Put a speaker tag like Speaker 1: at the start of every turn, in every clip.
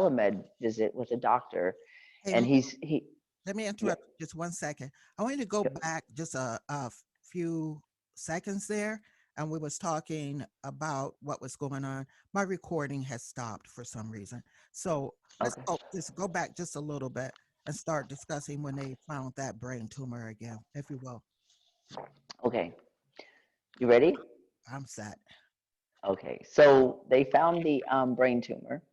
Speaker 1: telemed visit with a doctor,
Speaker 2: Hey,
Speaker 1: and
Speaker 2: let me
Speaker 1: yeah,
Speaker 2: interrupt just 1 second. I want you to go
Speaker 1: yep,
Speaker 2: back just a few seconds there, and we was talking about what was going on. My recording has stopped for some reason, so let's
Speaker 1: okay,
Speaker 2: just go back just a little bit and start discussing when they found that brain tumor again, if you will.
Speaker 1: okay. You ready?
Speaker 2: I'm set.
Speaker 1: Okay, so they found the brain tumor.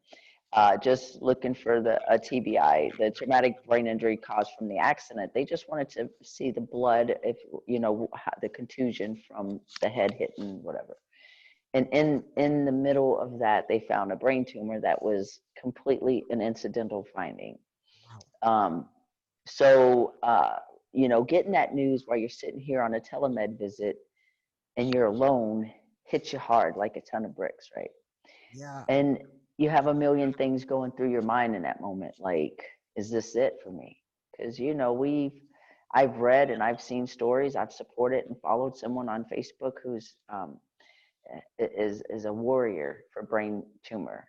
Speaker 1: Just looking for the a TBI, the traumatic brain injury caused from the accident. They just wanted to see the blood, if the contusion from the head hitting whatever. And in the middle of that, they found a brain tumor that was completely an incidental finding.
Speaker 2: Wow.
Speaker 1: Um, so getting that news while you're sitting here on a telemed visit and you're alone hits you hard like a ton of bricks, right?
Speaker 2: Yeah.
Speaker 1: And you have a million things going through your mind in that moment, like, is this it for me? Because I've read and I've seen stories. I've supported and followed someone on Facebook who's is a warrior for brain tumor.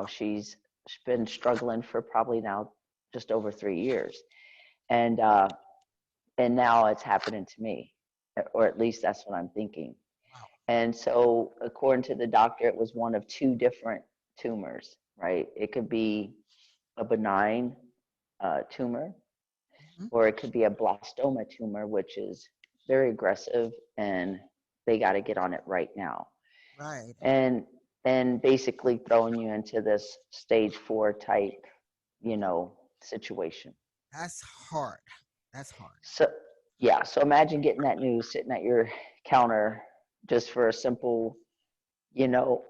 Speaker 1: She's been struggling for probably now just over 3 years, and uh, and now it's happening to me, or at least that's what I'm thinking.
Speaker 2: Wow.
Speaker 1: And so, according to the doctor, it was one of two different tumors, right? It could be a benign tumor,
Speaker 2: Mhm.
Speaker 1: or it could be a blastoma tumor, which is very aggressive, and they got to get on it right now.
Speaker 2: Right.
Speaker 1: And basically throwing you into this stage 4 type, situation.
Speaker 2: That's hard. That's hard.
Speaker 1: So, yeah, so imagine getting that news sitting at your counter just for a simple you know,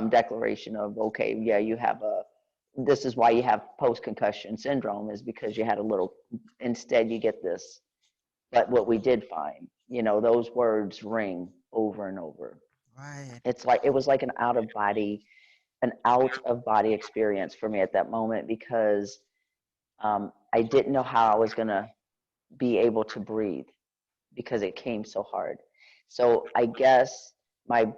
Speaker 1: declaration of, okay, yeah, this is why you have post concussion syndrome, is because you had a little, instead you get this. But what we did find, those words ring over and over.
Speaker 2: Right.
Speaker 1: It was like an out of body experience for me at that moment, because I didn't know how I was going to be able to breathe because it came so hard. So I guess my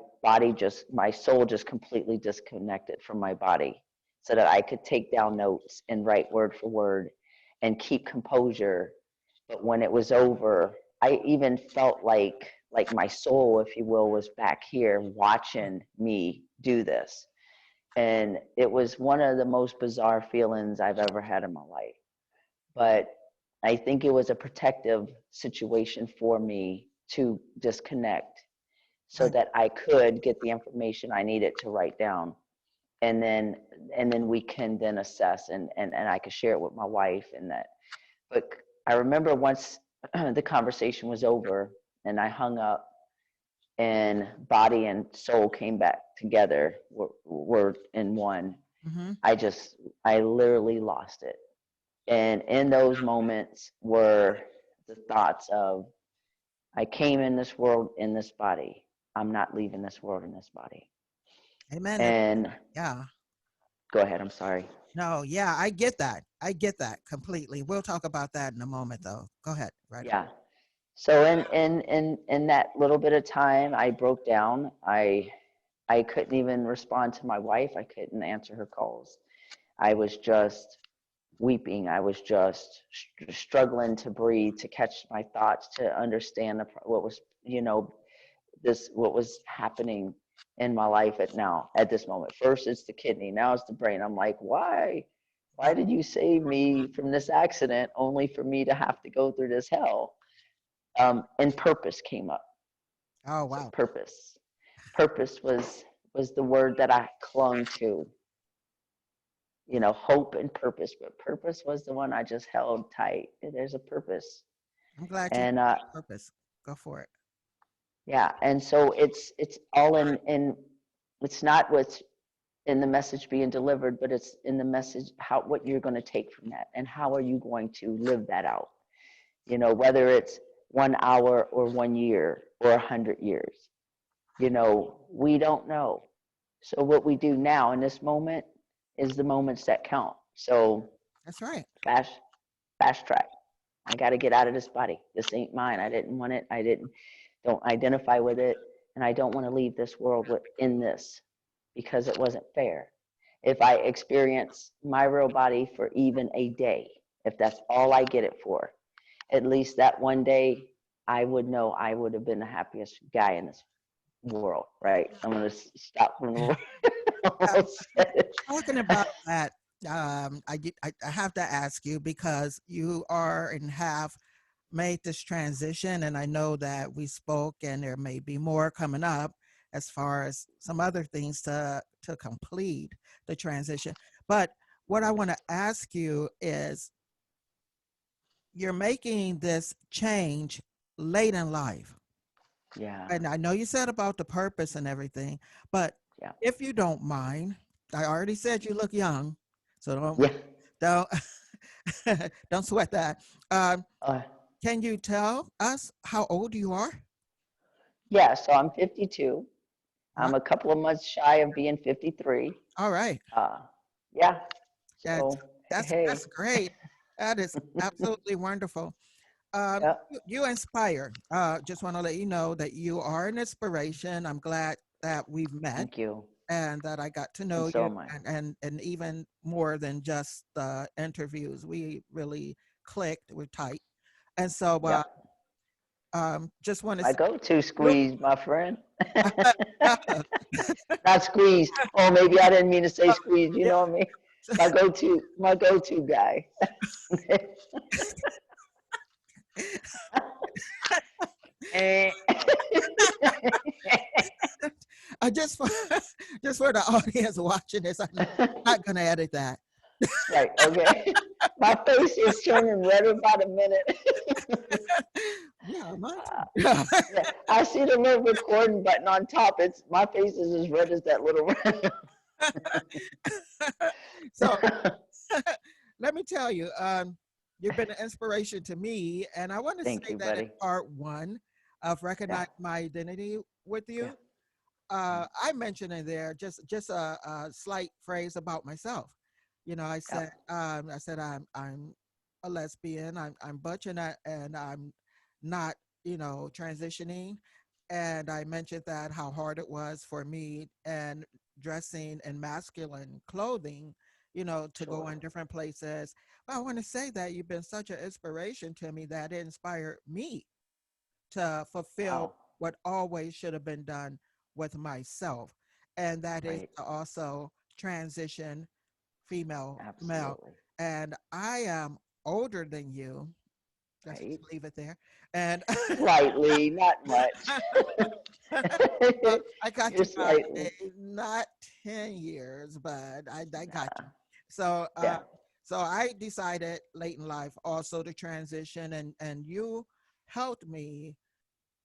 Speaker 1: soul just completely disconnected from my body so that I could take down notes and write word for word and keep composure. But when it was over, I even felt like my soul, if you will, was back here watching me do this. And it was one of the most bizarre feelings I've ever had in my life. But I think it was a protective situation for me to disconnect so
Speaker 2: Right.
Speaker 1: that I could get the information I needed to write down. And then we can then assess, and I could share it with my wife and that. But I remember once the conversation was over and I hung up and body and soul came back together, were in one.
Speaker 2: Mm-hmm.
Speaker 1: I literally lost it. And in those moments were the thoughts of, I came in this world in this body. I'm not leaving this world in this body.
Speaker 2: Amen.
Speaker 1: And
Speaker 2: Yeah.
Speaker 1: go ahead, I'm sorry.
Speaker 2: No, yeah, I get that. I get that completely. We'll talk about that in a moment, though. Go ahead. Right on.
Speaker 1: Yeah. So in that little bit of time, I broke down. I couldn't even respond to my wife. I couldn't answer her calls. I was just weeping. I was just struggling to breathe, to catch my thoughts, to understand what was, what was happening in my life at this moment. First it's the kidney, now it's the brain. I'm like, why
Speaker 2: Yeah.
Speaker 1: did you save me from this accident only for me to have to go through this hell? And purpose came up.
Speaker 2: Oh,
Speaker 1: So
Speaker 2: wow.
Speaker 1: purpose was the word that I clung to. Hope and purpose, but purpose was the one I just held tight. There's a purpose.
Speaker 2: I'm glad you
Speaker 1: And
Speaker 2: purpose. Go for it.
Speaker 1: yeah, and so it's all in it's not what's in the message being delivered, but it's in the message, what you're going to take from that and how are you going to live that out. Whether it's 1 hour or 1 year or 100 years, we don't know. So what we do now in this moment is the moments that count. So
Speaker 2: That's right.
Speaker 1: fast fast track. I got to get out of this body. This ain't mine. I didn't want it. Don't identify with it, and I don't want to leave this world in this because it wasn't fair. If I experience my real body for even a day, if that's all I get it for, at least that one day, I would know I would have been the happiest guy in this world, right? I'm going to stop from the almost said it.
Speaker 2: Talking about that, I have to ask you because you are and have made this transition, and I know that we spoke, and there may be more coming up as far as some other things to complete the transition. But what I want to ask you is, you're making this change late in life.
Speaker 1: Yeah,
Speaker 2: And I know you said about the purpose and everything, but
Speaker 1: yeah,
Speaker 2: if you don't mind, I already said you look young, so
Speaker 1: yeah.
Speaker 2: don't don't sweat that. Um,
Speaker 1: Uh,
Speaker 2: can you tell us how old you are?
Speaker 1: yeah, so I'm 52.
Speaker 2: Uh,
Speaker 1: I'm a couple of months shy of being 53.
Speaker 2: all right,
Speaker 1: Uh, yeah,
Speaker 2: that's
Speaker 1: so hey,
Speaker 2: that's great. That is absolutely wonderful.
Speaker 1: yeah,
Speaker 2: You inspire. Just want to let you know that you are an inspiration. I'm glad that we've met
Speaker 1: thank you.
Speaker 2: and that I got to
Speaker 1: And
Speaker 2: know
Speaker 1: so
Speaker 2: you,
Speaker 1: am I.
Speaker 2: and even more than just the interviews. We really clicked. We're tight. And so
Speaker 1: Yep.
Speaker 2: just want to
Speaker 1: My
Speaker 2: say
Speaker 1: go-to
Speaker 2: you.
Speaker 1: squeeze, my friend. Not squeeze. Oh, maybe I didn't mean to say squeeze. You
Speaker 2: Yeah.
Speaker 1: know what I mean? My go-to guy. Eh.
Speaker 2: I just for just for the audience watching this, I'm not gonna edit that.
Speaker 1: Right. Okay. My face is turning red about a minute.
Speaker 2: Yeah, mine
Speaker 1: Uh,
Speaker 2: too.
Speaker 1: yeah, I see the little recording button on top. It's my face is as red as that little.
Speaker 2: So let me tell you, you've been an inspiration to me, and I want to
Speaker 1: Thank
Speaker 2: say
Speaker 1: you,
Speaker 2: that in
Speaker 1: buddy.
Speaker 2: part one of
Speaker 1: Yeah.
Speaker 2: recognize my identity with
Speaker 1: Yeah.
Speaker 2: you. I mentioned in there just a slight phrase about myself. You know,
Speaker 1: Yeah.
Speaker 2: I said I'm a lesbian. I'm butch, and I'm not, transitioning. And I mentioned that how hard it was for me and dressing in masculine clothing, to go
Speaker 1: Sure.
Speaker 2: in different places. But I want to say that you've been such an inspiration to me that it inspired me to fulfill
Speaker 1: Wow.
Speaker 2: what always should have been done with myself. And that is
Speaker 1: Right.
Speaker 2: to also transition female to male.
Speaker 1: Absolutely.
Speaker 2: And I am older than you. Let's just
Speaker 1: Right.
Speaker 2: leave it there. And
Speaker 1: Slightly, not much.
Speaker 2: I got
Speaker 1: You're
Speaker 2: you by
Speaker 1: slightly.
Speaker 2: not 10 years, but I got you.
Speaker 1: Nah.
Speaker 2: So
Speaker 1: Yeah.
Speaker 2: so I decided late in life also to transition, and you helped me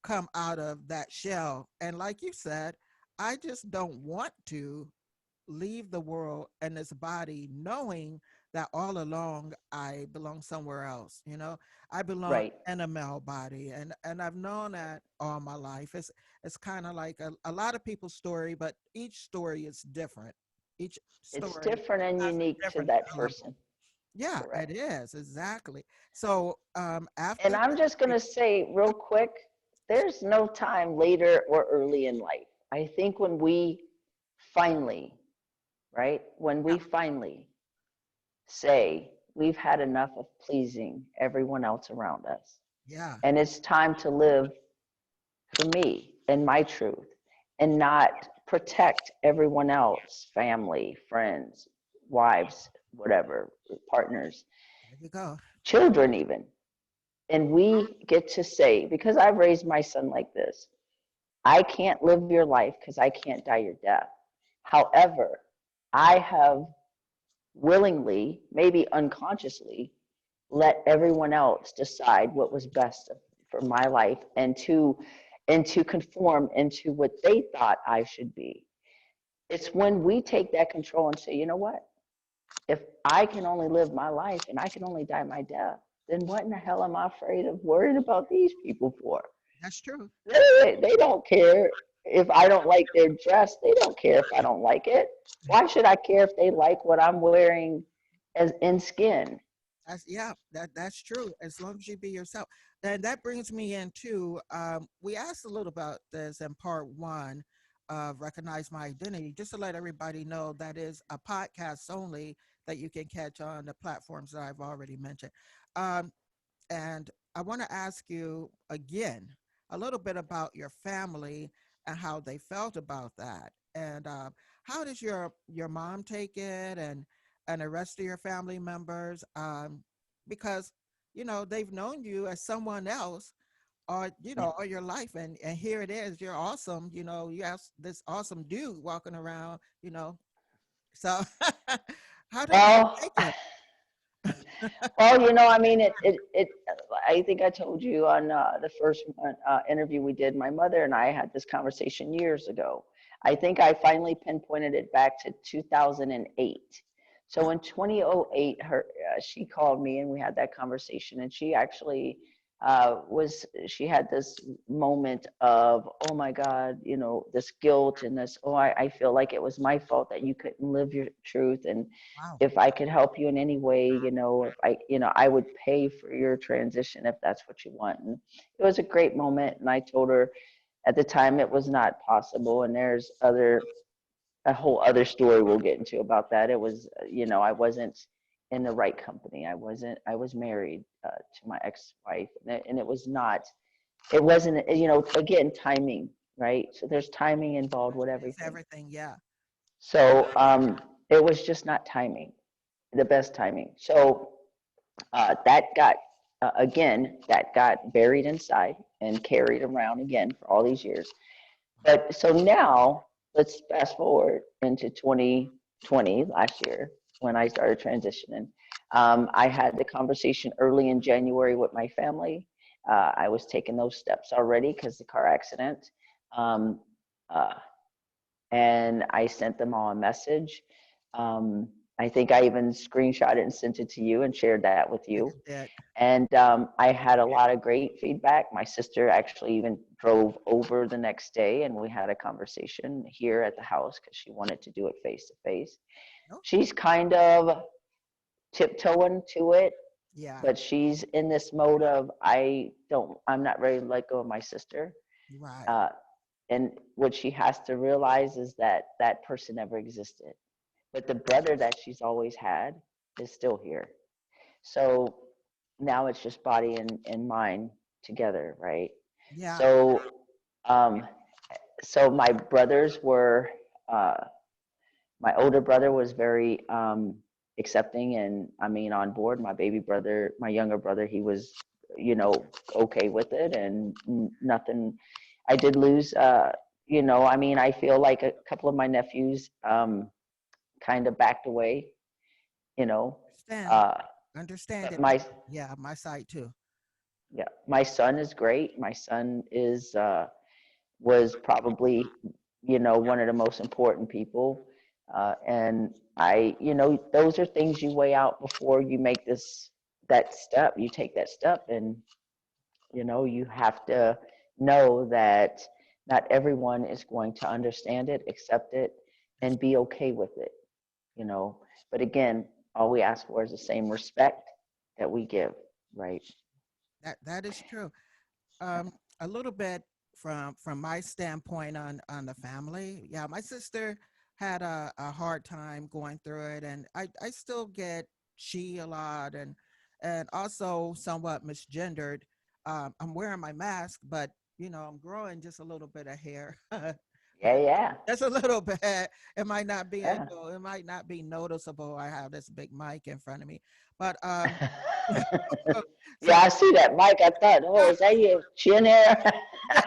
Speaker 2: come out of that shell. And like you said, I just don't want to leave the world and this body knowing that all along I belong somewhere else. I belong
Speaker 1: Right.
Speaker 2: in a male body, and I've known that all my life. It's kind of like a lot of people's story, but each story is different. Each
Speaker 1: It's
Speaker 2: story
Speaker 1: different and
Speaker 2: has a
Speaker 1: unique to
Speaker 2: different
Speaker 1: that
Speaker 2: syllable.
Speaker 1: person.
Speaker 2: Yeah, it
Speaker 1: Correct.
Speaker 2: is exactly. So
Speaker 1: And
Speaker 2: after
Speaker 1: I'm just going
Speaker 2: that,
Speaker 1: to say real quick, there's no time later or early in life. I think when we finally, right, when
Speaker 2: yeah,
Speaker 1: we finally say we've had enough of pleasing everyone else around us,
Speaker 2: yeah,
Speaker 1: and it's time to live for me and my truth and not protect everyone else, family, friends, wives, whatever, partners,
Speaker 2: there you go.
Speaker 1: children, even. And we get to say, because I've raised my son like this, I can't live your life because I can't die your death. However, I have willingly, maybe unconsciously, let everyone else decide what was best for my life and to conform into what they thought I should be. It's when we take that control and say, you know what? If I can only live my life and I can only die my death, then what in the hell am I afraid of worried about these people for?
Speaker 2: That's true.
Speaker 1: They don't care if I don't like their dress. They don't care if I don't like it. Why should I care if they like what I'm wearing as in skin?
Speaker 2: Yeah, that's true. As long as you be yourself. And that brings me into we asked a little about this in part one of Recognize My Identity, just to let everybody know that is a podcast only that you can catch on the platforms that I've already mentioned. Um, and I want to ask you again a little bit about your family and how they felt about that. And how does your mom take it, and the rest of your family members? Because they've known you as someone else, or
Speaker 1: Yeah.
Speaker 2: all your life, and here it is, you're awesome. You have this awesome dude walking around. So how do they
Speaker 1: Well,
Speaker 2: take it?
Speaker 1: well, I mean, I think I told you on the first interview we did, my mother and I had this conversation years ago. I think I finally pinpointed it back to 2008. So in 2008, she called me and we had that conversation, and she actually she had this moment of, oh my God, this guilt and this, oh, I feel like it was my fault that you couldn't live your truth. And
Speaker 2: Wow.
Speaker 1: if I could help you in any way, if I would pay for your transition if that's what you want. And it was a great moment. And I told her at the time it was not possible. And there's a whole other story we'll get into about that. It was, I wasn't in the right company. I was married to my ex-wife, and it was not, it wasn't, again, timing, right? So there's timing involved with
Speaker 2: It's
Speaker 1: everything.
Speaker 2: everything. Yeah.
Speaker 1: So it was just not timing, the best timing. So that got buried inside and carried around again for all these years. But so now let's fast forward into 2020, last year, when I started transitioning. I had the conversation early in January with my family. I was taking those steps already because the car accident. Um, uh, and I sent them all a message. I think I even screenshot it and sent it to you and shared that with
Speaker 2: Yeah,
Speaker 1: you.
Speaker 2: you did.
Speaker 1: And I had a lot of great feedback. My sister actually even drove over the next day, and we had a conversation here at the house because she wanted to do it face to face.
Speaker 2: No.
Speaker 1: She's kind of tiptoeing to it,
Speaker 2: Yeah.
Speaker 1: but she's in this mode of, I'm not ready to let go of my sister.
Speaker 2: Right.
Speaker 1: Uh, and what she has to realize is that that person never existed, but the brother that she's always had is still here. So now it's just body and mind together, right?
Speaker 2: Yeah.
Speaker 1: So, um, so my brothers were, uh, my older brother was very accepting and, I mean, on board. My baby brother, my younger brother, he was, okay with it, and nothing. I did lose, I mean, I feel like a couple of my nephews kind of backed away, you know,
Speaker 2: Understand.
Speaker 1: uh,
Speaker 2: Understand
Speaker 1: but
Speaker 2: it. Yeah, my side too.
Speaker 1: yeah, my son is great. My son is was probably, one of the most important people. And those are things you weigh out before you make that step. You take that step, and you have to know that not everyone is going to understand it, accept it,
Speaker 2: That's
Speaker 1: and be okay with it. you know. But again, all we ask for is the same respect that we give, right?
Speaker 2: that is true. Um, a little bit from my standpoint on the family. Yeah, my sister had a hard time going through it, and I still get she a lot, and also somewhat misgendered. I'm wearing my mask, but I'm growing just a little bit of hair.
Speaker 1: Yeah, yeah,
Speaker 2: Just a little bit. It might not be
Speaker 1: yeah.
Speaker 2: it might not be noticeable. I have this big mic in front of me, but
Speaker 1: Yeah,
Speaker 2: so
Speaker 1: I see that, Mike. I thought, oh, is that your chin hair?
Speaker 2: yeah,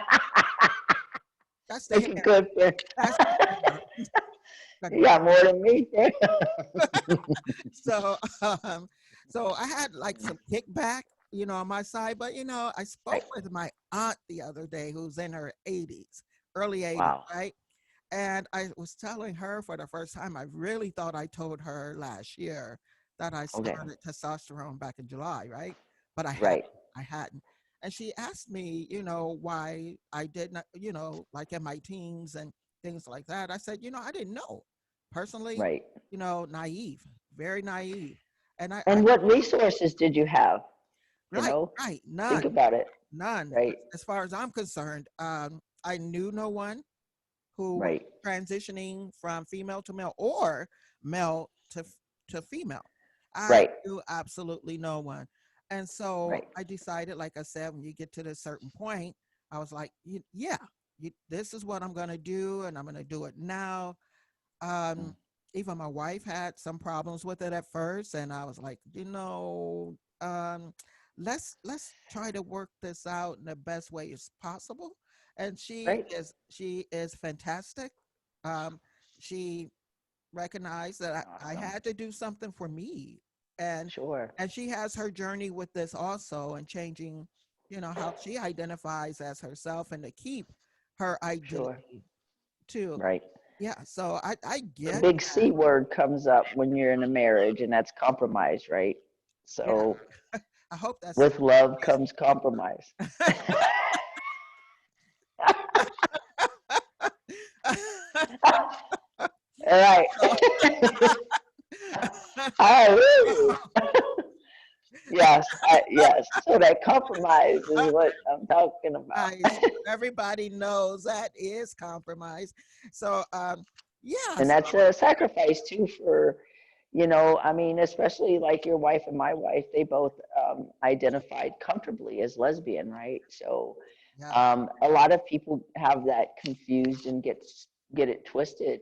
Speaker 2: that's the
Speaker 1: Looking
Speaker 2: hair.
Speaker 1: good for
Speaker 2: That's the hair. The
Speaker 1: you
Speaker 2: gray.
Speaker 1: got more than me.
Speaker 2: So so I had like some kickback, on my side, but I spoke
Speaker 1: Right.
Speaker 2: with my aunt the other day who's in her 80s, early 80s,
Speaker 1: Wow.
Speaker 2: right? And I was telling her for the first time, I really thought I told her last year that I
Speaker 1: Okay.
Speaker 2: started testosterone back in July, right? But
Speaker 1: Right.
Speaker 2: I hadn't. And she asked me, why I did not, like in my teens and things like that. I said, I didn't know. Personally,
Speaker 1: Right.
Speaker 2: naive, very naive. And I
Speaker 1: And what resources did you have? You
Speaker 2: right,
Speaker 1: know,
Speaker 2: right,
Speaker 1: think
Speaker 2: none,
Speaker 1: about it.
Speaker 2: none.
Speaker 1: Right.
Speaker 2: As far as I'm concerned, I knew no one who were
Speaker 1: Right.
Speaker 2: transitioning from female to male or male to female. I
Speaker 1: Right.
Speaker 2: knew absolutely no one. And so
Speaker 1: Right.
Speaker 2: I decided, like I said, when you get to this certain point, I was like, yeah, this is what I'm going to do, and I'm going to do it now.
Speaker 1: Mm.
Speaker 2: Um, Even my wife had some problems with it at first, and I was like, let's try to work this out in the best way as possible. And
Speaker 1: Right.
Speaker 2: she is fantastic. Um, she recognized that I
Speaker 1: Awesome.
Speaker 2: had to do something for me, and
Speaker 1: Sure.
Speaker 2: she has her journey with this also, and changing, how she identifies as herself, and to keep her
Speaker 1: Sure.
Speaker 2: identity too.
Speaker 1: Right.
Speaker 2: Yeah, so I
Speaker 1: The
Speaker 2: get
Speaker 1: big
Speaker 2: that.
Speaker 1: C word comes up when you're in a marriage, and that's compromise, right?
Speaker 2: Yeah,
Speaker 1: So
Speaker 2: I hope that's
Speaker 1: with love comes compromise. All right.
Speaker 2: so,
Speaker 1: Hallelujah. Yes, yes. So that compromise is what I'm talking about.
Speaker 2: nice. Everybody knows that is compromise. So yeah,
Speaker 1: And
Speaker 2: so
Speaker 1: that's a sacrifice too for, I mean, especially like your wife and my wife, they both identified comfortably as lesbian, right? So
Speaker 2: yeah,
Speaker 1: a lot of people have that confused and get it twisted.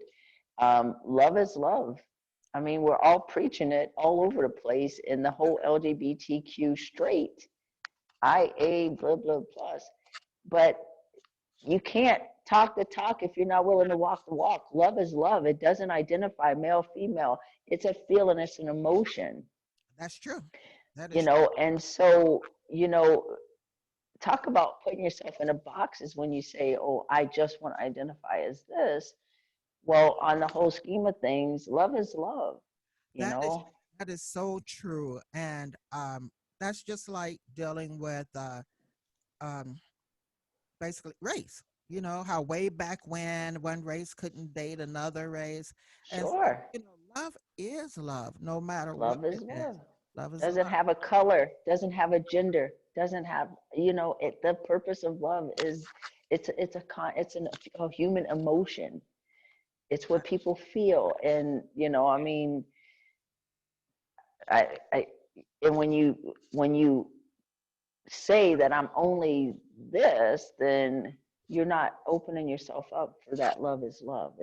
Speaker 1: Love is love. I mean, we're all preaching it all over the place in the whole LGBTQ straight, IA, blah, blah, plus. But you can't talk the talk if you're not willing to walk the walk. Love is love. It doesn't identify male, female. It's a feeling, it's an emotion,
Speaker 2: that's true. That is
Speaker 1: and so, talk about putting yourself in a box is when you say, oh, I just want to identify as this. Well, on the whole scheme of things, love is love, you
Speaker 2: that is
Speaker 1: know?
Speaker 2: that is so true. And that's just like dealing with um basically race. You know how way back when one race couldn't date another race, and so
Speaker 1: Sure.
Speaker 2: love is love, no matter what
Speaker 1: Love is
Speaker 2: it is.
Speaker 1: love.
Speaker 2: Love is
Speaker 1: Doesn't
Speaker 2: love.
Speaker 1: have a color, doesn't have a gender, doesn't have, the purpose of love is it's a human emotion. It's what people feel. And, I mean, I and when you say that I'm only this, then you're not opening yourself up for that love is love.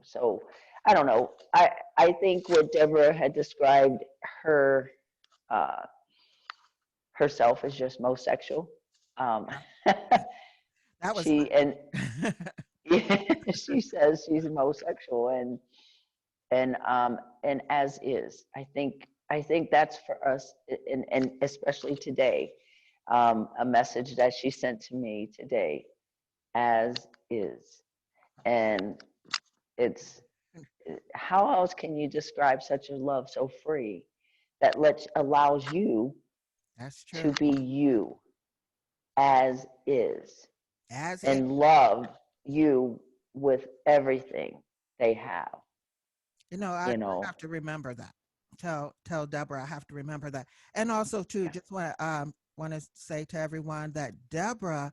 Speaker 1: So I don't know. I think what Deborah had described her uh, herself as just most sexual. Um,
Speaker 2: Yeah, that was
Speaker 1: she and
Speaker 2: my
Speaker 1: she says she's homosexual, and as is. I think that's for us, and especially today, a message that she sent to me today, as is. And it's, how else can you describe such a love so free that allows you
Speaker 2: that's
Speaker 1: to
Speaker 2: true.
Speaker 1: be you as is,
Speaker 2: As it,
Speaker 1: and love you with everything they have,
Speaker 2: I
Speaker 1: you know.
Speaker 2: have to remember that. Tell Deborah I have to remember that. And also too,
Speaker 1: Yeah.
Speaker 2: just want to say to everyone that Deborah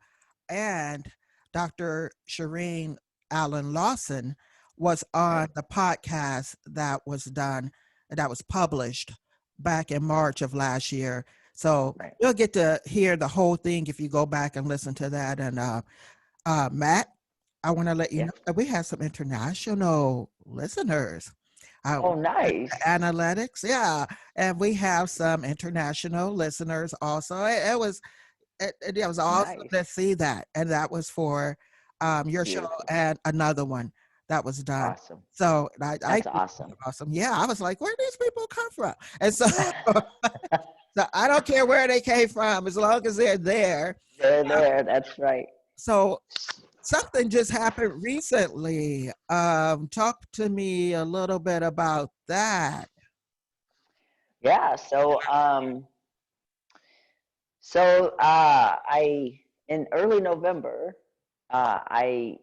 Speaker 2: and Dr. Shireen Allen-Lawson was on
Speaker 1: Right.
Speaker 2: the podcast that was published back in March of last year. So
Speaker 1: Right.
Speaker 2: you'll get to hear the whole thing if you go back and listen to that. And Matt, I want to let you
Speaker 1: Yeah.
Speaker 2: know that we have some international listeners.
Speaker 1: Oh,
Speaker 2: The
Speaker 1: nice.
Speaker 2: analytics, yeah, and we have some international listeners also. It was awesome
Speaker 1: Nice.
Speaker 2: to see that, and that was for your show
Speaker 1: Beautiful.
Speaker 2: and another one that was done.
Speaker 1: Awesome.
Speaker 2: So I
Speaker 1: That's
Speaker 2: think
Speaker 1: awesome.
Speaker 2: awesome. Yeah, I was like, where do these people come from? And so, so I don't care where they came from as long as they're there.
Speaker 1: They're there. That's right.
Speaker 2: So something just happened recently. Talk to me a little bit about that.
Speaker 1: Yeah. I in early November, I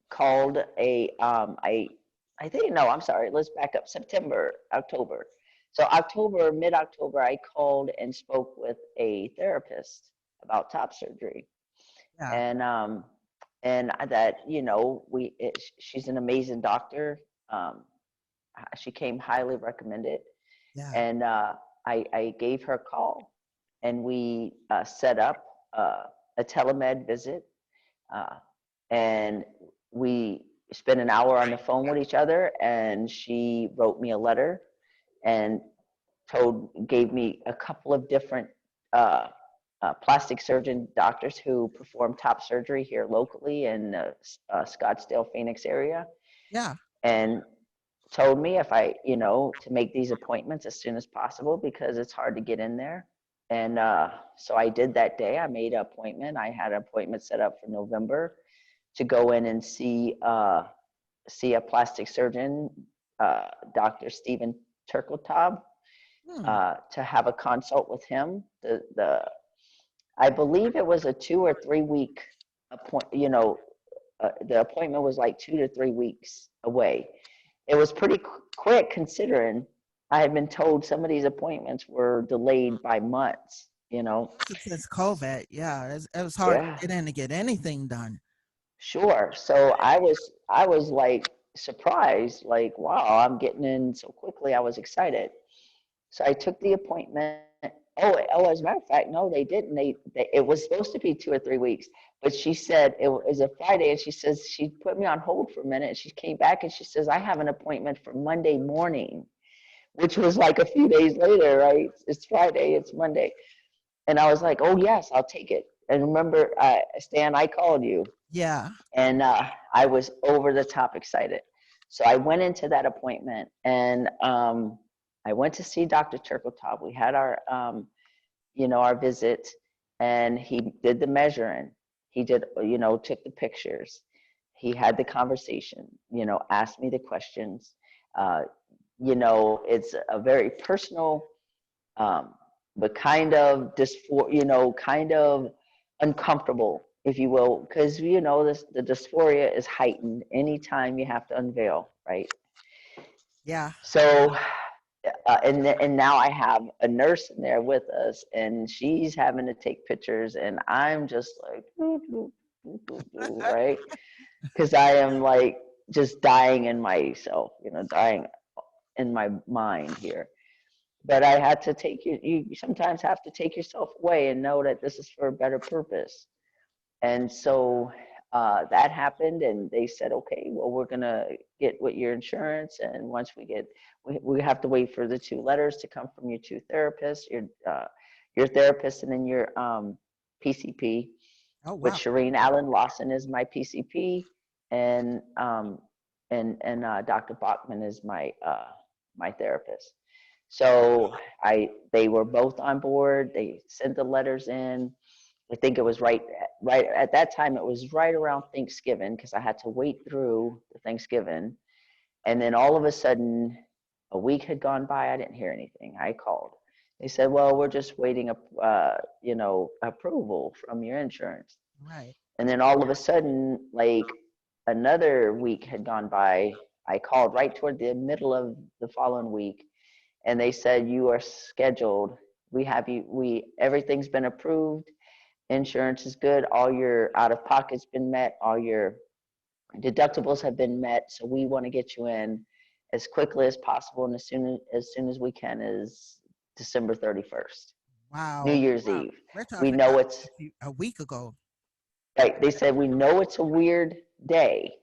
Speaker 1: called I think, no, I'm sorry. Let's back up. September, October. So mid October, I called and spoke with a therapist about top surgery.
Speaker 2: Yeah.
Speaker 1: And and that, you know, she's an amazing doctor. Um, she came highly recommended,
Speaker 2: Yeah.
Speaker 1: and I gave her a call, and we set up a telemed visit, uh, and we spent an hour on the phone with each other, and she wrote me a letter and gave me a couple of different uh, plastic surgeon doctors who perform top surgery here locally in the Scottsdale, Phoenix area,
Speaker 2: Yeah.
Speaker 1: and told me if I, you know, to make these appointments as soon as possible because it's hard to get in there. And so I did that day. I made an appointment. I had an appointment set up for November to go in and see a plastic surgeon, Dr. Stephen Turkeltaub,
Speaker 2: Hmm.
Speaker 1: to have a consult with him. I believe it was a 2 or 3 week appointment. You know, the appointment was like 2 to 3 weeks away. It was pretty quick considering I had been told some of these appointments were delayed by months. You know,
Speaker 2: Since COVID, yeah, it was hard
Speaker 1: yeah,
Speaker 2: to get in to get anything done.
Speaker 1: sure. So I was like surprised, like wow, I'm getting in so quickly. I was excited. So I took the appointment. Oh, as a matter of fact, no, they didn't. It was supposed to be 2 or 3 weeks, but she said it was a Friday, and she says she put me on hold for a minute. And she came back and she says I have an appointment for Monday morning, which was like a few days later, right? It's Friday, it's Monday, and I was like, oh yes, I'll take it. And remember, Stan, I called you,
Speaker 2: Yeah.
Speaker 1: and I was over the top excited. So I went into that appointment, and I went to see Dr. Turkletop. We had our, you know, our visit, and he did the measuring. He did, you know, took the pictures. He had the conversation, you know, asked me the questions. Uh, you know, it's a very personal, um, but kind of you know, kind of uncomfortable, if you will, because you know the dysphoria is heightened anytime you have to unveil, right?
Speaker 2: Yeah.
Speaker 1: So, and now I have a nurse in there with us, and she's having to take pictures, and I'm just like, right? Because I am like just dying in myself, you know, dying in my mind here. But I had to take you sometimes have to take yourself away and know that this is for a better purpose. And so that happened, and they said, okay, well, we're going to get with your insurance. And once we have to wait for the 2 letters to come from your 2 therapists, your therapist, and then your PCP,
Speaker 2: Oh
Speaker 1: which
Speaker 2: wow.
Speaker 1: Shireen Allen-Lawson is my PCP, and Dr. Bachman is my therapist. So they were both on board. They sent the letters in. I think it was right at that time. It was right around Thanksgiving because I had to wait through the Thanksgiving, and then all of a sudden, a week had gone by. I didn't hear anything. I called. They said, "Well, we're just waiting you know, approval from your insurance."
Speaker 2: Right.
Speaker 1: And then all of a sudden, like another week had gone by. I called right toward the middle of the following week, and they said, "You are scheduled. We have you. Everything's been approved. Insurance is good. All your out of pocket's been met. All your deductibles have been met. So we want to get you in as quickly as possible, and as soon as we can is December 31st, New
Speaker 2: Wow.
Speaker 1: Year's
Speaker 2: Wow.
Speaker 1: Eve.
Speaker 2: We're
Speaker 1: We
Speaker 2: talking
Speaker 1: know
Speaker 2: about
Speaker 1: it's
Speaker 2: a week ago.
Speaker 1: right. They said we know it's a weird day,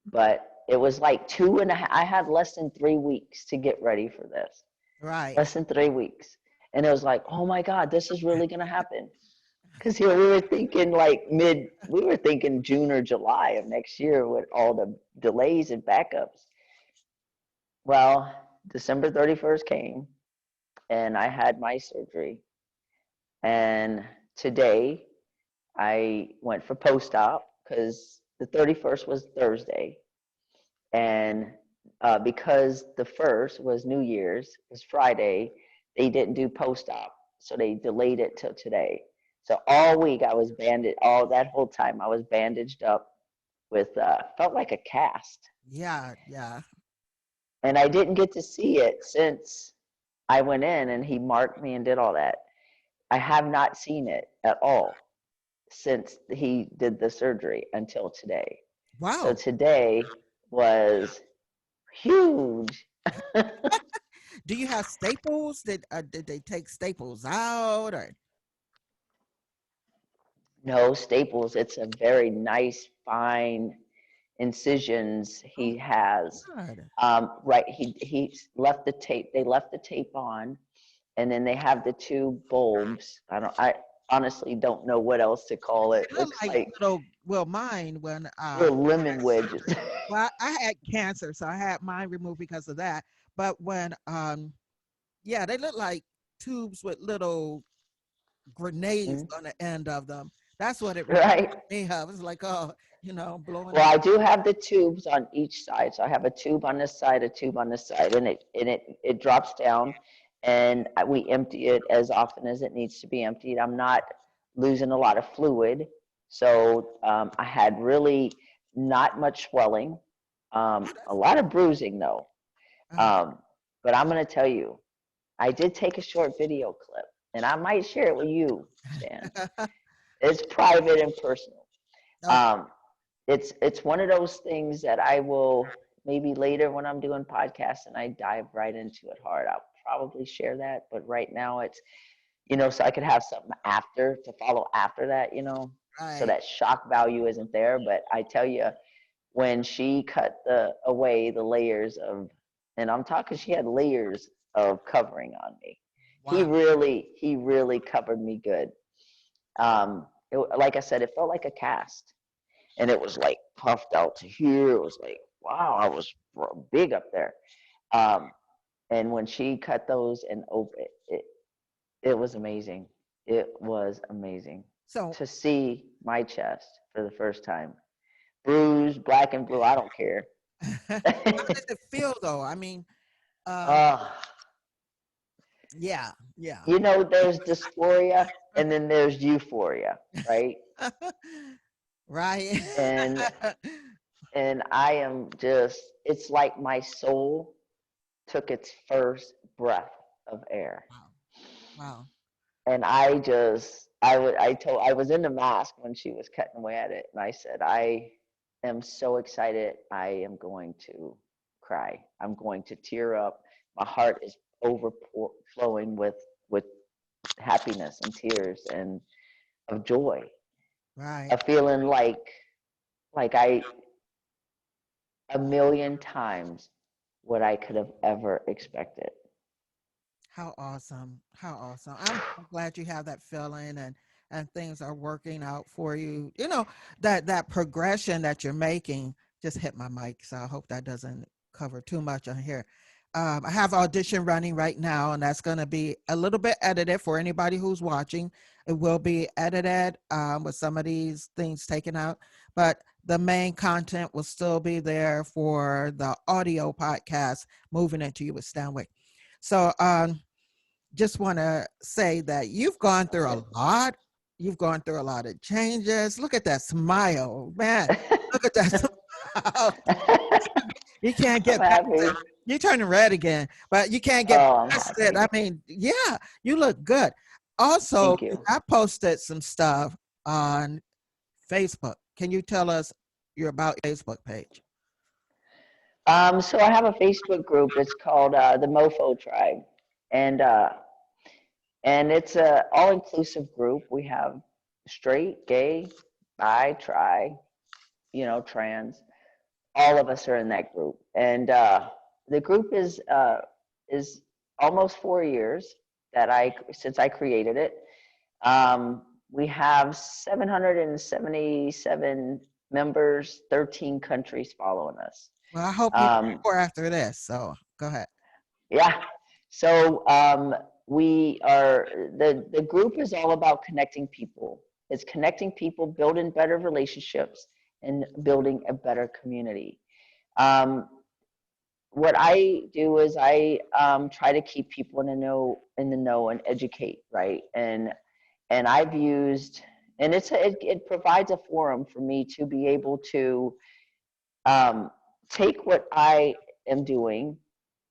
Speaker 1: but it was like 2.5. I had less than 3 weeks to get ready for this.
Speaker 2: Right.
Speaker 1: Less than 3 weeks, and it was like, oh my God, this is really gonna happen. Because here we were thinking we were thinking June or July of next year with all the delays and backups. Well, December 31st came, and I had my surgery. And today I went for post-op because the 31st was Thursday. And because the first was New Year's, was Friday, they didn't do post-op. So they delayed it till today. So all week I was bandaged, all that whole time I was bandaged up with, felt like a cast.
Speaker 2: Yeah. Yeah.
Speaker 1: And I didn't get to see it since I went in and he marked me and did all that. I have not seen it at all since he did the surgery until today. So
Speaker 2: Wow.
Speaker 1: today was huge.
Speaker 2: Do you have staples? Did they take staples out or?
Speaker 1: No staples. It's a very nice, fine incisions
Speaker 2: Oh,
Speaker 1: he has.
Speaker 2: God.
Speaker 1: Right, he left the tape. They left the tape on, and then they have the two bulbs. I honestly don't know what else to call it.
Speaker 2: They look
Speaker 1: Looks
Speaker 2: like
Speaker 1: like
Speaker 2: little. Well, mine when
Speaker 1: little lemon wedges.
Speaker 2: well, I had cancer, so I had mine removed because of that. But when yeah, they look like tubes with little grenades
Speaker 1: Mhm.
Speaker 2: on the end of them. That's what it reminded
Speaker 1: Right.
Speaker 2: me of. It's like, oh, blowing
Speaker 1: Well,
Speaker 2: up.
Speaker 1: I do have the tubes on each side. So I have a tube on this side, a tube on this side, and it drops down, and we empty it as often as it needs to be emptied. I'm not losing a lot of fluid, so I had really not much swelling,
Speaker 2: Oh,
Speaker 1: a lot of bruising though.
Speaker 2: uh,
Speaker 1: Um, but I'm going to tell you, I did take a short video clip, and I might share it with you, Shan. It's private and personal.
Speaker 2: okay.
Speaker 1: Um, it's one of those things that I will maybe later when I'm doing podcasts and I dive right into it hard. I'll probably share that, but right now it's so I could have something after to follow after that, so
Speaker 2: Right.
Speaker 1: that shock value isn't there. But I tell you, when she cut away the layers of, and I'm talking, she had layers of covering on me. He
Speaker 2: Wow.
Speaker 1: really covered me good. Like I said, it felt like a cast, and it was like puffed out to here. It was like, wow, I was big up there. Um, and when she cut those and open it was amazing. It was amazing
Speaker 2: So
Speaker 1: to see my chest for the first time. Bruised, black and blue, I don't care.
Speaker 2: how does it feel though? I mean, um,
Speaker 1: uh,
Speaker 2: yeah, yeah.
Speaker 1: there's dysphoria and then there's euphoria, right?
Speaker 2: Right.
Speaker 1: And I am just, it's like my soul took its first breath of air.
Speaker 2: Wow. Wow.
Speaker 1: And I was in the mask when she was cutting away at it, and I said, I am so excited. I am going to cry. I'm going to tear up. My heart is overflowing with happiness and tears and of joy,
Speaker 2: Right.
Speaker 1: a feeling like I a million times what I could have ever expected.
Speaker 2: How awesome. How awesome. I'm so glad you have that feeling and things are working out for you. That progression that you're making just hit my mic, so I hope that doesn't cover too much on here. I have audition running right now, and that's going to be a little bit edited for anybody who's watching. It will be edited with some of these things taken out, but the main content will still be there for the audio podcast, Moving Into You with Stanwyck. So just want to say that you've gone through a lot. You've gone through a lot of changes. Look at that smile, man. Look at that smile. You can't
Speaker 1: I'm
Speaker 2: get past it.
Speaker 1: happy.
Speaker 2: You're turning red again, but you can't get
Speaker 1: Oh, I'm
Speaker 2: past it. I
Speaker 1: happy.
Speaker 2: mean, yeah, you look good. Also,
Speaker 1: Thank you.
Speaker 2: I posted some stuff on Facebook. Can you tell us your about Facebook page?
Speaker 1: So I have a Facebook group. It's called the Mofo Tribe, and it's a all-inclusive group. We have straight, gay, bi, tri, trans. All of us are in that group, and the group is almost 4 years that since I created it. We have 777 members, 13 countries following us.
Speaker 2: Well, I hope you
Speaker 1: Um,
Speaker 2: more after this. So go ahead.
Speaker 1: Yeah. So we are the group is all about connecting people. It's connecting people, building better relationships, and building a better community. Um, what I do is I try to keep people in the know, and educate, right? And I've used, and it provides a forum for me to be able to um, take what I am doing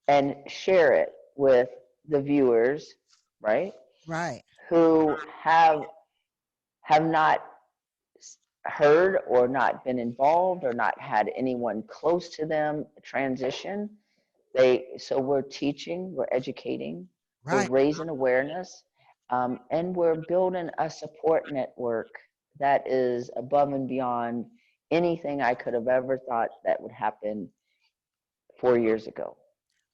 Speaker 1: and share it with the viewers, right?
Speaker 2: Right.
Speaker 1: Who have not heard or not been involved or not had anyone close to them transition. So we're teaching, we're educating, we're
Speaker 2: Right.
Speaker 1: raising awareness, and we're building a support network that is above and beyond anything I could have ever thought that would happen 4 years ago.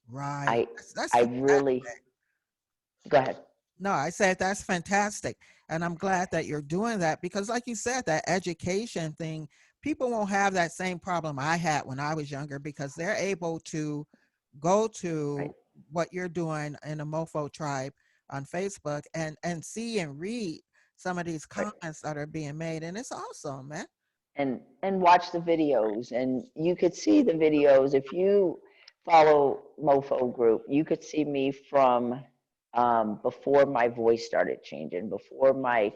Speaker 2: Right.
Speaker 1: I
Speaker 2: That's
Speaker 1: I
Speaker 2: fantastic.
Speaker 1: really go ahead.
Speaker 2: No, I said that's fantastic. And I'm glad that you're doing that because, like you said, that education thing, people won't have that same problem I had when I was younger because they're able to go
Speaker 1: Right,
Speaker 2: to what you're doing in the Mofo tribe on Facebook and see and read some of these
Speaker 1: right.
Speaker 2: comments that are being made. And it's awesome, man.
Speaker 1: And watch the videos, and you could see the videos if you follow Mofo group. You could see me from before my voice started changing, before my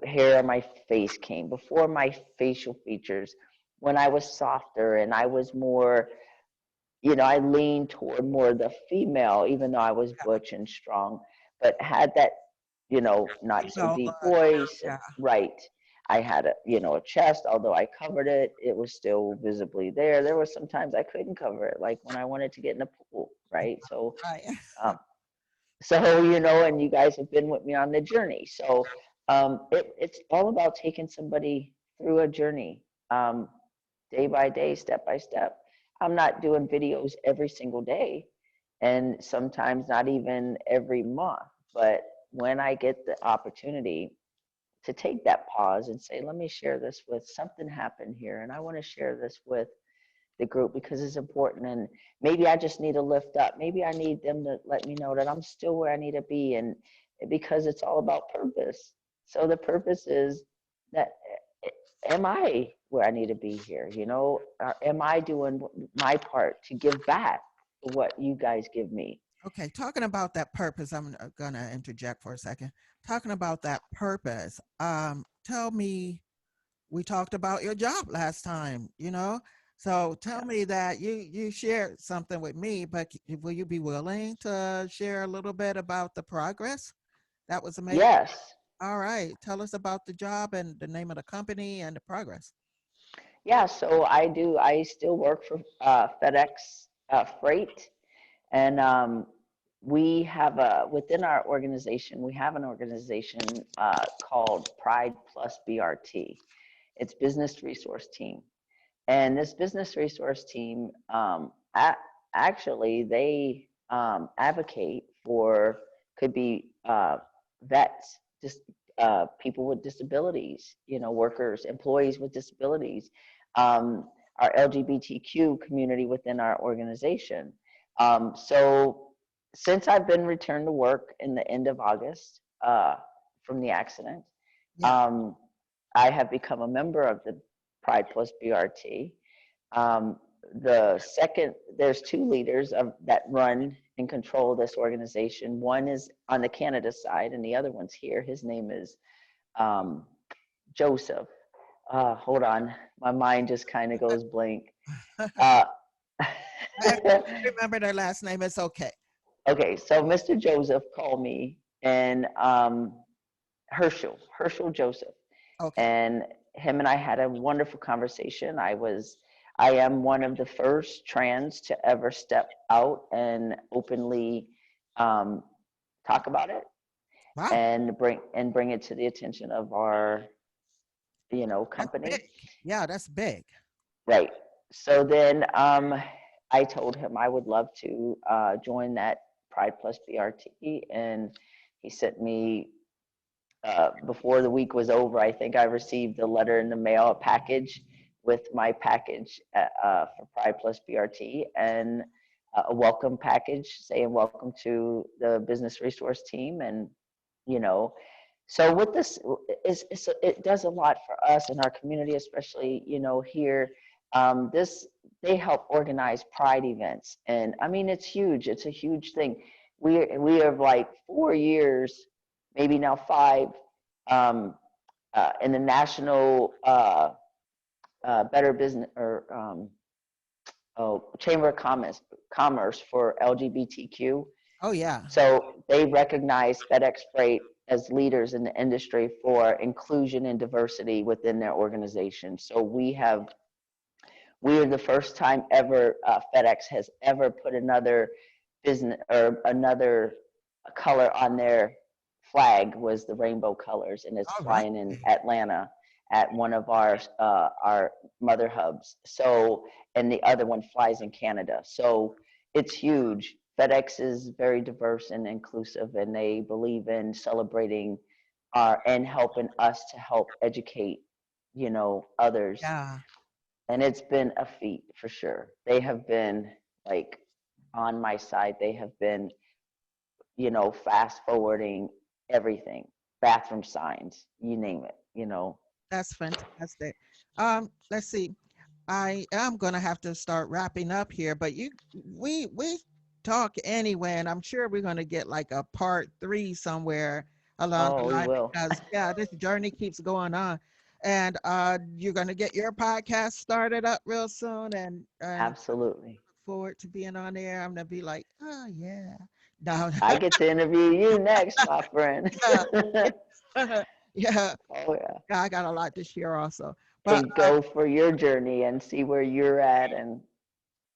Speaker 1: hair on my face came, before my facial features, when I was softer and I was more, I leaned toward more the female, even though I was butch and strong, but had that, not so
Speaker 2: Female
Speaker 1: deep
Speaker 2: look.
Speaker 1: voice.
Speaker 2: Yeah.
Speaker 1: Right. I had a chest, although I covered it, it was still visibly there. There were sometimes I couldn't cover it, like when I wanted to get in the pool, right? So,
Speaker 2: Right.
Speaker 1: um, and you guys have been with me on the journey. So, it's all about taking somebody through a journey. Day by day, step by step. I'm not doing videos every single day, and sometimes not even every month. But when I get the opportunity to take that pause and say, let me share this with something happened here, and I want to share this with the group because it's important. And maybe I just need to lift up. Maybe I need them to let me know that I'm still where I need to be, and because it's all about purpose. So the purpose is that am I where I need to be here? Or am I doing my part to give back what you guys give me?
Speaker 2: Okay, talking about that purpose, I'm gonna interject for a second. Talking about that purpose, tell me, we talked about your job last time, so tell
Speaker 1: Yeah.
Speaker 2: me that you shared something with me, but will you be willing to share a little bit about the progress that was made?
Speaker 1: Yes.
Speaker 2: All right, tell us about the job and the name of the company and the progress.
Speaker 1: Yeah. So I do. I still work for FedEx Freight, and we have within our organization, we have an organization called Pride Plus BRT. It's Business Resource Team. And this business resource team, actually, they advocate for, could be vets, just people with disabilities, workers, employees with disabilities, our LGBTQ community within our organization. So since I've been returned to work in the end of August from the accident,
Speaker 2: Yeah,
Speaker 1: um, I have become a member of the Pride Plus BRT. Um, there's two leaders that run and control this organization. One is on the Canada side, and the other one's here. His name is um, Joseph. Hold on, my mind just kind of goes blank. Uh,
Speaker 2: if you can't remember their last name, it's okay.
Speaker 1: okay, so Mr. Joseph called me, and Herschel Joseph,
Speaker 2: Okay.
Speaker 1: and him and I had a wonderful conversation. I am one of the first trans to ever step out and openly um, talk about it
Speaker 2: Wow,
Speaker 1: and bring it to the attention of our
Speaker 2: that's big.
Speaker 1: company.
Speaker 2: Yeah, that's big.
Speaker 1: Right. So then I told him I would love to join that Pride Plus BRT, and he sent me before the week was over, I think I received a letter in the mail, a package with my package for Pride Plus BRT, and a welcome package saying welcome to the business resource team. And, you know, so with this, it does a lot for us in our community, especially, here. This, they help organize Pride events. And I mean, it's huge. It's a huge thing. We have like 4 years, maybe now five, um, in the national better business or Chamber of Commerce for LGBTQ.
Speaker 2: Oh yeah.
Speaker 1: So they recognize FedEx Freight as leaders in the industry for inclusion and diversity within their organization. So we are the first time ever FedEx has ever put another business or another color on their flag was the rainbow colors, and it's
Speaker 2: All right.
Speaker 1: flying in Atlanta at one of our mother hubs. So, and the other one flies in Canada. So it's huge. FedEx is very diverse and inclusive, and they believe in celebrating and helping us to help educate, others.
Speaker 2: Yeah,
Speaker 1: And it's been a feat for sure. They have been like on my side. They have been, fast forwarding everything, bathroom signs, you name it.
Speaker 2: that's fantastic. Let's see. I am gonna have to start wrapping up here, but we talk anyway, and I'm sure we're gonna get like a part three somewhere along the
Speaker 1: Oh, we
Speaker 2: line
Speaker 1: will.
Speaker 2: because yeah, this journey keeps going on, and you're gonna get your podcast started up real soon, and
Speaker 1: Absolutely.
Speaker 2: look forward to being on there. I'm gonna be like, oh yeah, no,
Speaker 1: I get to interview you next, my friend.
Speaker 2: yeah, yeah,
Speaker 1: Oh, yeah.
Speaker 2: yeah, I got a lot to share also, but
Speaker 1: And go for your journey and see where you're at. And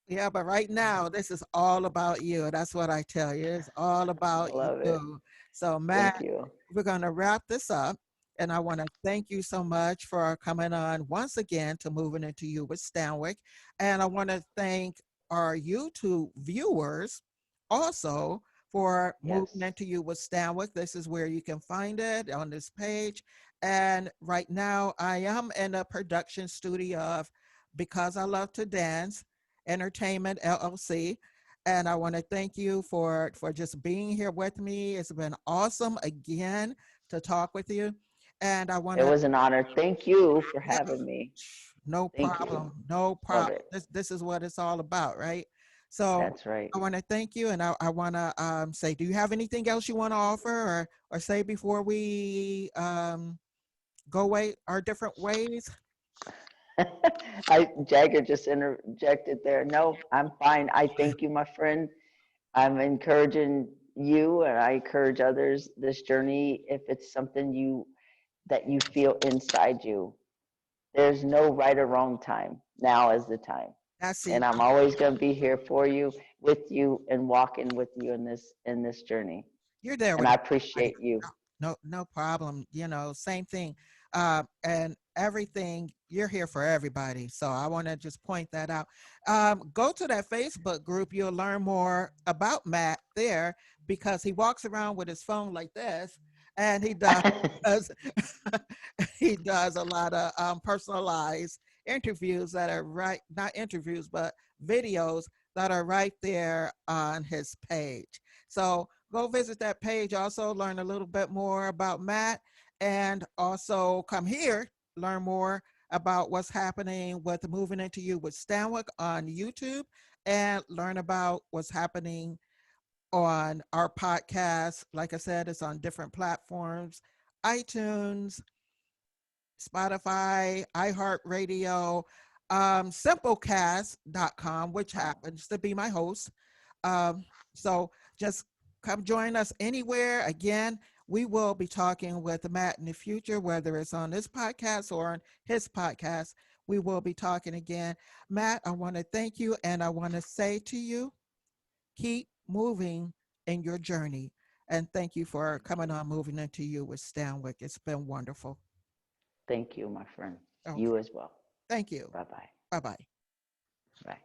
Speaker 2: yeah, but right now, this is all about you. That's what I tell you. It's all
Speaker 1: I
Speaker 2: about
Speaker 1: love it.
Speaker 2: you. So,
Speaker 1: Thank
Speaker 2: Matt,
Speaker 1: you.
Speaker 2: we're going to wrap this up. And I want to thank you so much for coming on once again to Moving Into You with Stanwyck. And I want to thank our YouTube viewers also for Moving
Speaker 1: Yes.
Speaker 2: Into You with Stanwyck. This is where you can find it on this page. And right now, I am in a production studio of Because I Love to Dance Entertainment LLC. And I want to thank you for just being here with me. It's been awesome again to talk with you. And I want
Speaker 1: It
Speaker 2: to,
Speaker 1: was an honor. Thank you for having me.
Speaker 2: no
Speaker 1: Thank you.
Speaker 2: problem, no
Speaker 1: Love
Speaker 2: problem.
Speaker 1: it.
Speaker 2: This is what it's all about, right? So
Speaker 1: That's right.
Speaker 2: I want to thank you, and I want to say, do you have anything else you want to offer or say before we go away our different ways?
Speaker 1: Jagger just interjected there. No, I'm fine. I thank you, my friend. I'm encouraging you, and I encourage others this journey. If it's something that you feel inside you, there's no right or wrong time. Now is the time,
Speaker 2: That's
Speaker 1: and
Speaker 2: it.
Speaker 1: I'm always going to be here for you, with you, and walking with you in this journey.
Speaker 2: You're there
Speaker 1: And
Speaker 2: with
Speaker 1: I
Speaker 2: everybody.
Speaker 1: appreciate you.
Speaker 2: No problem. Same thing. And everything, you're here for everybody. So I want to just point that out. Go to that Facebook group. You'll learn more about Matt there because he walks around with his phone like this, and he does he does a lot of personalized interviews that are right, not interviews, but videos that are right there on his page. So go visit that page. Also learn a little bit more about Matt, and also come here, learn more about what's happening with Moving Into You with Stanwyck on YouTube, and learn about what's happening on our podcast. Like I said, it's on different platforms: iTunes, Spotify, iHeartRadio, simplecast.com, which happens to be my host. So just come join us anywhere. Again, we will be talking with Matt in the future, whether it's on this podcast or on his podcast. We will be talking again. Matt, I want to thank you, and I want to say to you, keep moving in your journey. And thank you for coming on Moving Into You with Stanwyck. It's been wonderful.
Speaker 1: Thank you, my friend.
Speaker 2: Okay.
Speaker 1: You as well.
Speaker 2: Thank you.
Speaker 1: Bye bye.
Speaker 2: Bye bye.
Speaker 1: Bye.